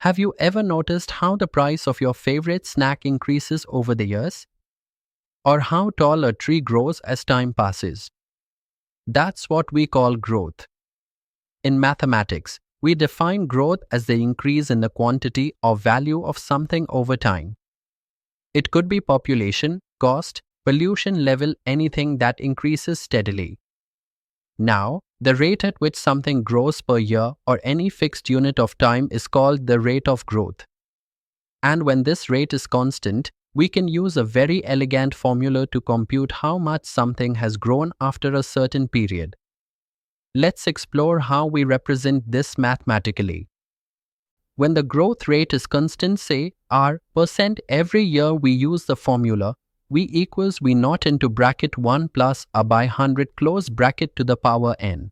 Have you ever noticed how the price of your favorite snack increases over the years? Or how tall a tree grows as time passes? That's what we call growth. In mathematics, we define growth as the increase in the quantity or value of something over time. It could be population, cost, pollution level, anything that increases steadily. Now, the rate at which something grows per year or any fixed unit of time is called the rate of growth. And when this rate is constant, we can use a very elegant formula to compute how much something has grown after a certain period. Let's explore how we represent this mathematically. When the growth rate is constant, say r% every year, we use the formula v naught into bracket 1 plus a by 100 close bracket to the power n.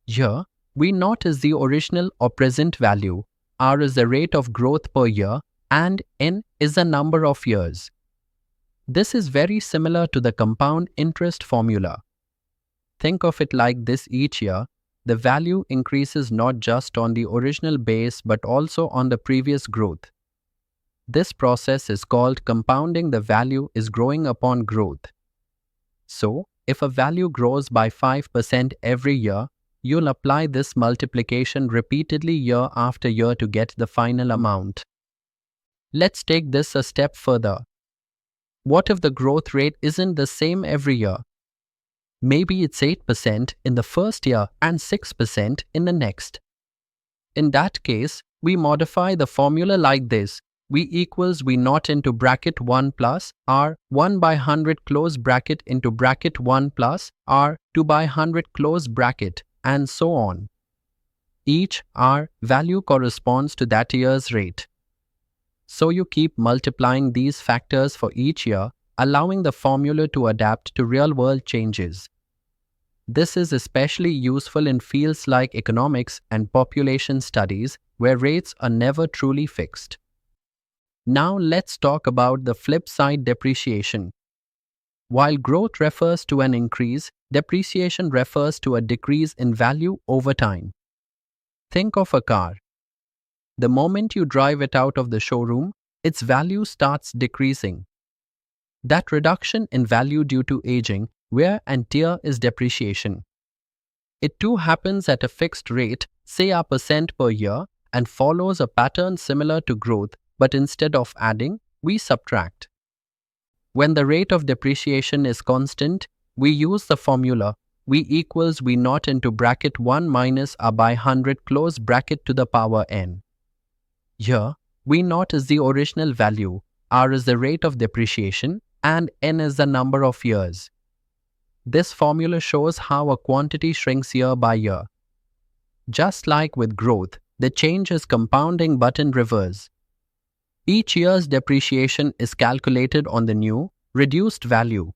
Here, v naught is the original or present value, r is the rate of growth per year, and n is the number of years. This is very similar to the compound interest formula. Think of it like this: each year, the value increases not just on the original base but also on the previous growth. This process is called compounding. The value is growing upon growth. So, if a value grows by 5% every year, you'll apply this multiplication repeatedly year after year to get the final amount. Let's take this a step further. What if the growth rate isn't the same every year? Maybe it's 8% in the first year and 6% in the next. In that case, we modify the formula like this: v naught into bracket 1 plus r 1 by 100 close bracket into bracket 1 plus r 2 by 100 close bracket, and so on. Each r value corresponds to that year's rate. So you keep multiplying these factors for each year, allowing the formula to adapt to real-world changes. This is especially useful in fields like economics and population studies, where rates are never truly fixed. Now let's talk about the flip side: depreciation. While growth refers to an increase, depreciation refers to a decrease in value over time. Think of a car. The moment you drive it out of the showroom, its value starts decreasing. That reduction in value due to aging, wear and tear, is depreciation. It too happens at a fixed rate, say % per year, and follows a pattern similar to growth, but instead of adding, we subtract. When the rate of depreciation is constant, we use the formula v naught into bracket 1 minus a by 100 close bracket to the power n. Here, v naught is the original value, r is the rate of depreciation, and n is the number of years. This formula shows how a quantity shrinks year by year. Just like with growth, the change is compounding but in reverse. Each year's depreciation is calculated on the new, reduced value.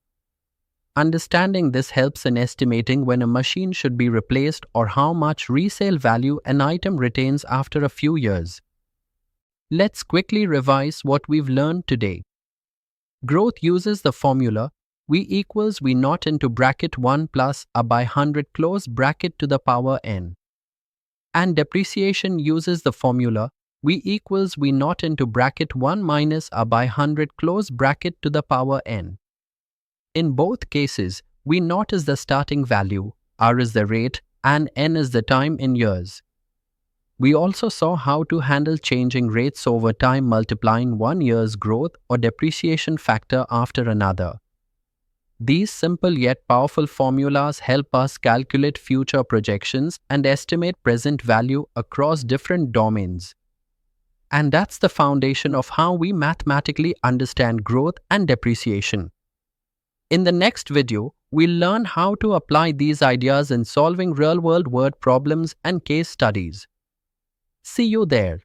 Understanding this helps in estimating when a machine should be replaced or how much resale value an item retains after a few years. Let's quickly revise what we've learned today. Growth uses the formula v naught into bracket 1 plus a by 100 close bracket to the power n. And depreciation uses the formula v naught into bracket 1 minus a by 100 close bracket to the power n. In both cases, v naught is the starting value, r is the rate, and n is the time in years. We also saw how to handle changing rates over time, multiplying one year's growth or depreciation factor after another. These simple yet powerful formulas help us calculate future projections and estimate present value across different domains. And that's the foundation of how we mathematically understand growth and depreciation. In the next video, we'll learn how to apply these ideas in solving real-world word problems and case studies. See you there.